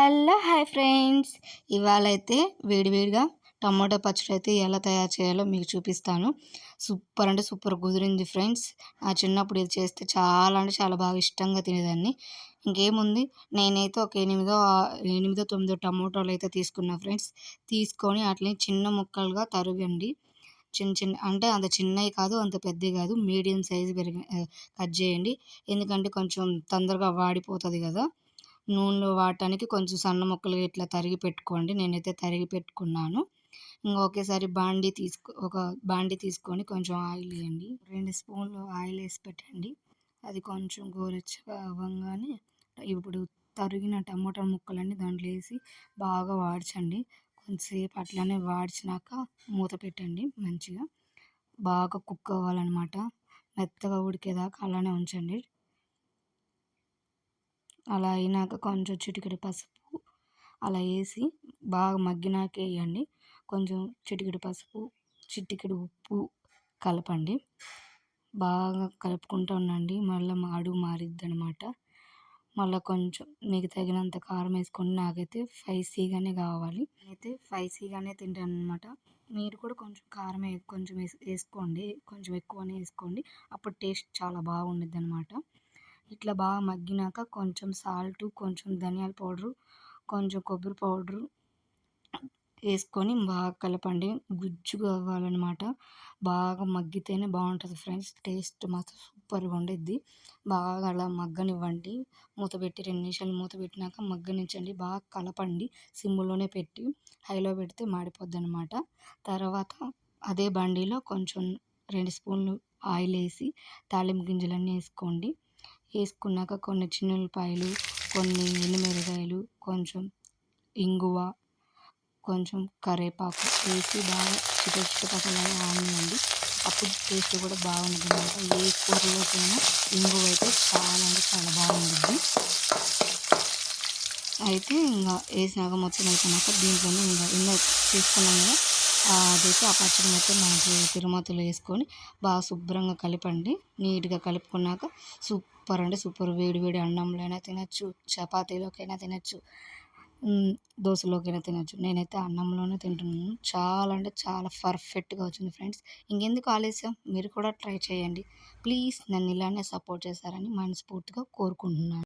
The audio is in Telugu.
హలో హాయ్ ఫ్రెండ్స్, ఇవాళైతే వేడివేడిగా టమాటో పచ్చడి అయితే ఎలా తయారు చేయాలో మీకు చూపిస్తాను. సూపర్ అంటే సూపర్ కుదిరింది ఫ్రెండ్స్. నా చిన్నప్పుడు ఇది చేస్తే చాలా అంటే చాలా బాగా ఇష్టంగా తినేదాన్ని. ఇంకేముంది, నేనైతే ఒక ఎనిమిదో 9 టమాటోలు అయితే తీసుకున్నా ఫ్రెండ్స్. తీసుకొని వాటిని చిన్న ముక్కలుగా తరగండి. చిన్న చిన్న అంటే అంత చిన్నవి కాదు, అంత పెద్దవి కాదు, మీడియం సైజు కట్ చేయండి. ఎందుకంటే కొంచెం తొందరగా వాడిపోతుంది కదా. నూనెలో వాడటానికి కొంచెం సన్న ముక్కలు ఇట్లా తరిగి పెట్టుకోండి. నేనైతే తరిగి పెట్టుకున్నాను. ఒకేసారి ఒక బాండీ తీసుకొని కొంచెం ఆయిల్ వేయండి. 2 స్పూన్లు ఆయిల్ వేసి పెట్టండి. అది కొంచెం గోరెచ్చగా అవ్వగానే ఇప్పుడు తరిగిన టమాటా ముక్కలన్నీ దాంట్లో వేసి బాగా వాడ్చండి. కొంతసేపు అట్లానే వాడ్చినాక మూత పెట్టండి. మంచిగా బాగా కుక్ అవ్వాలన్నమాట. మెత్తగా ఉడికేదాకా అలానే ఉంచండి. అలా అయినాక కొంచెం చిటికెడు పసుపు అలా వేసి బాగా మగ్గినాక వేయండి. కొంచెం చిటికెడు పసుపు, చిటికెడు ఉప్పు కలపండి. బాగా కలుపుకుంటూ ఉండండి. మళ్ళీ అడుగు మారిద్ది అనమాట. మళ్ళీ కొంచెం మీకు తగినంత కారం వేసుకోండి. నాకైతే స్పైసీగానే కావాలి. నేనైతే స్పైసీగానే తింటాను అనమాట. మీరు కూడా కొంచెం కారం కొంచెం వేసుకోండి. కొంచెం ఎక్కువనే వేసుకోండి. అప్పుడు టేస్ట్ చాలా బాగుండిద్ది అనమాట. ఇట్లా బాగా మగ్గినాక కొంచెం సాల్ట్, కొంచెం ధనియాల పౌడరు, కొంచెం కొబ్బరి పౌడరు వేసుకొని బాగా కలపండి. గుజ్జుగా అవ్వాలన్నమాట. బాగా మగ్గితేనే బాగుంటుంది ఫ్రెండ్స్. టేస్ట్ మాత్రం సూపర్గా ఉండిద్ది. బాగా అలా మగ్గనివ్వండి. మూత పెట్టి 2 నిమిషాలు మూత పెట్టినాక మగ్గనించండి. బాగా కలపండి. సిమ్లోనే పెట్టి, హైలో పెడితే మాడిపోద్ది అనమాట. తర్వాత అదే బండిలో కొంచెం 2 స్పూన్లు ఆయిల్ వేసి తాలింపు గింజలన్నీ వేసుకోండి. వేసుకున్నాక కొన్ని చిన్నుల్లిపాయలు, కొన్ని ఎండుమిరపకాయలు, కొంచెం ఇంగువ, కొంచెం కరివేపాకు వేసి బాగా చిటపటలాగా ఆనియండి. అప్పుడు టేస్ట్ కూడా బాగుంటుంది అనమాట. ఏ కూరలోకైనా ఇంగువ అయితే చాలా అంటే చాలా బాగుంటుంది. అయితే ఇంకా వేసినాక మొత్తం అయిపోయినాక దీంట్లోనే ఇంకా తీసుకున్నాం కదా, అదైతే ఆ పచ్చడి మొత్తం మనకి తిరుమతలో వేసుకొని బాగా శుభ్రంగా కలపండి. నీట్గా కలుపుకున్నాక సూపర్ అంటే సూపర్ వేడి వేడి అన్నంలో అయినా తినచ్చు, చపాతీలోకైనా తినచ్చు, దోశలోకైనా తినచ్చు. నేనైతే అన్నంలోనే తింటున్నాను. చాలా అంటే చాలా పర్ఫెక్ట్గా వచ్చింది ఫ్రెండ్స్. ఇంకెందుకు ఆలస్యం, మీరు కూడా ట్రై చేయండి. ప్లీజ్ నన్ను ఇలానే సపోర్ట్ చేస్తారని మనస్ఫూర్తిగా కోరుకుంటున్నాను.